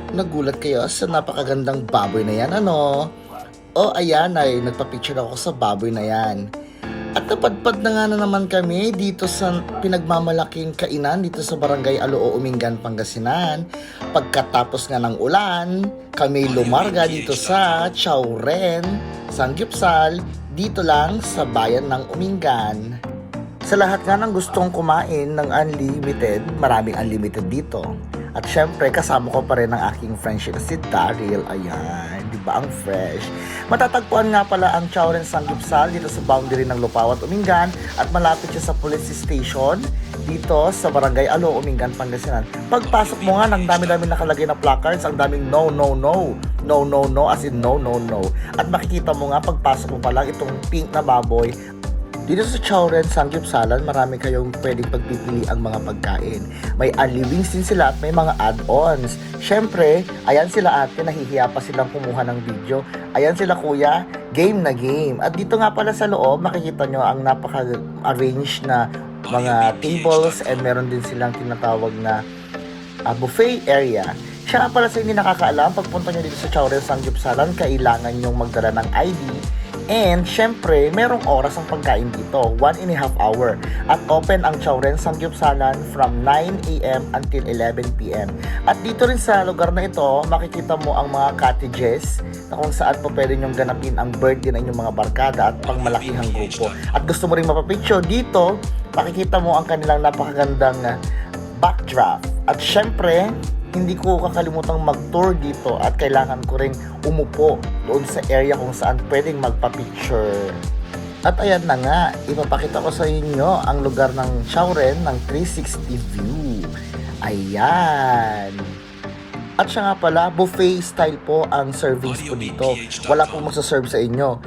Nagulat kayo sa napakagandang baboy na yan, ano? O ayan ay, nagpa-picture ako sa baboy na yan. At napadpad na nga na naman kami dito sa pinagmamalaking kainan dito sa Barangay Aloo, Umingan, Pangasinan. Pagkatapos nga ng ulan, kami lumarga dito sa Chowren, Sanggupsal, dito lang sa bayan ng Umingan. Sa lahat nga ng gustong kumain ng unlimited, maraming unlimited dito. At syempre, kasama ko pa rin ang aking friendship si Daryl. Ayan, di ba ang fresh? Matatagpuan nga pala ang Chowren Sanggupsal dito sa boundary ng Lupao at Umingan at malapit siya sa police station dito sa Barangay Aloo, Umingan, Pangasinan. Pagpasok mo nga, ang dami-dami nakalagay na placards, ang daming no, no, no. No, no, no, as in no, no, no. At makikita mo nga, pagpasok mo pa lang itong pink na baboy. Dito sa Chowren Sanggupsalan, marami kayong pwedeng pagpipili ang mga pagkain. May unli wings din sila at may mga add-ons. Syempre, ayan sila ate, nahihiya pa silang kumuha ng video. Ayan sila kuya, game na game. At dito nga pala sa loob, makikita nyo ang napaka-arrange na mga tables and meron din silang tinatawag na buffet area. Siya nga pala sa hindi nakakaalam, pagpunta nyo dito sa Chowren Sanggupsalan, kailangan nyong magdala ng ID. And, syempre, merong oras ang pagkain dito, 1.5 hour. At open ang Chowren Sanggupsalan from 9 a.m. until 11 p.m. At dito rin sa lugar na ito, makikita mo ang mga cottages na kung saan po pwede nyong ganapin ang birthday ng inyong mga barkada at pangmalakihang grupo. At gusto mo rin mapapicture dito, makikita mo ang kanilang napakagandang backdrop. At syempre, hindi ko kakalimutang mag-tour dito at kailangan ko ring umupo doon sa area kung saan pwedeng magpa-picture. At ayan na nga, ipapakita ko sa inyo ang lugar ng Chowren ng 360 view. Ayan. At siya nga pala, buffet style po ang servings po dito. Wala pong magsaserve sa inyo.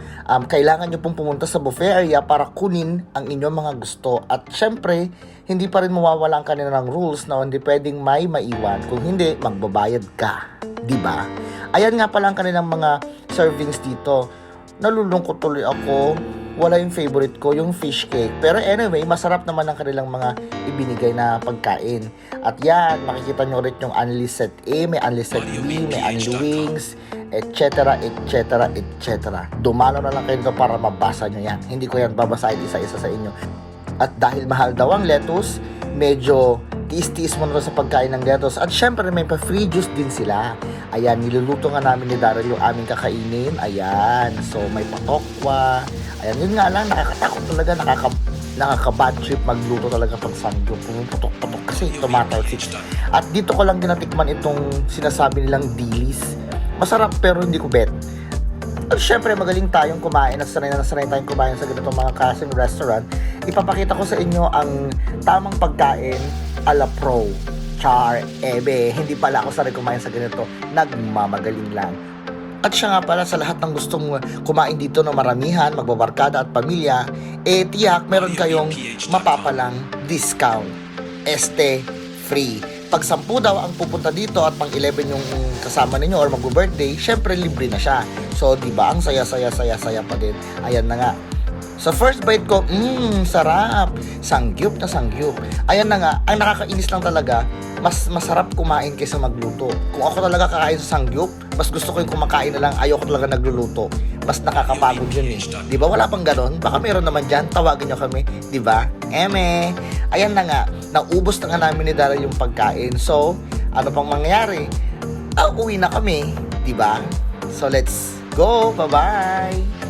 Kailangan nyo pong pumunta sa buffet area para kunin ang inyong mga gusto. At syempre, hindi pa rin mawawala ang kanilang rules na hindi pwedeng may maiwan. Kung hindi, magbabayad ka. Diba? Ayan nga pala ang kanilang mga servings dito. Nalulungkot tuloy ako. Wala yung favorite ko, yung fish cake. Pero anyway, masarap naman ang kanilang mga ibinigay na pagkain. At yan, makikita nyo rin yung unli set A, may unli set B, may unli wings, etc. etc. etc. Dumalo na lang kayo dito para mabasa nyo yan. Hindi ko yan babasahin isa-isa sa inyo. At dahil mahal daw ang lettuce, medyo tiis-tiis mo na sa pagkain ng lettuce. At syempre may pa-free juice din sila. Ayan, niluluto nga namin ni Daryl yung aming kakainin. Ayan, so may patokwa. Ayan, yun nga lang, nakakatakot talaga, nakaka-bad trip magluto talaga pag sanggol. Pumuputok-putok kasi tumatalsik. At dito ko lang dinatikman itong sinasabi nilang dilis. Masarap pero hindi ko bet. At syempre magaling tayong kumain at sanay tayong kumain sa ganitong mga klaseng restaurant. Ipapakita ko sa inyo ang tamang pagkain ala pro. Char, ebe, hindi pala ako sanay kumain sa ganito. Nagmamagaling lang. At siya nga pala sa lahat ng gustong kumain dito ng maramihan, magbabarkada at pamilya, tiyak meron kayong mapapalang discount. Free. Pag 10 daw ang pupunta dito at pang 11 yung kasama ninyo or mag-birthday, syempre libre na siya. So, di ba ang saya pa din. Ayan na nga. Sa first bite ko, sarap. Sangyup na sangyup. Ayan na nga, ang nakakainis lang talaga, mas masarap kumain kaysa magluto. Kung ako talaga kakain sa sangyup, mas gusto ko yung kumakain na lang, ayoko talaga nagluluto. Mas nakakapagod yun eh. Di ba? Wala pang ganon. Baka meron naman dyan. Tawagin nyo kami. Di ba? Eme. Ayan na nga. Naubos na nga namin ni Dara yung pagkain. So, ano pang mangyayari? Uwi na kami. Di ba? So, let's go. Bye-bye.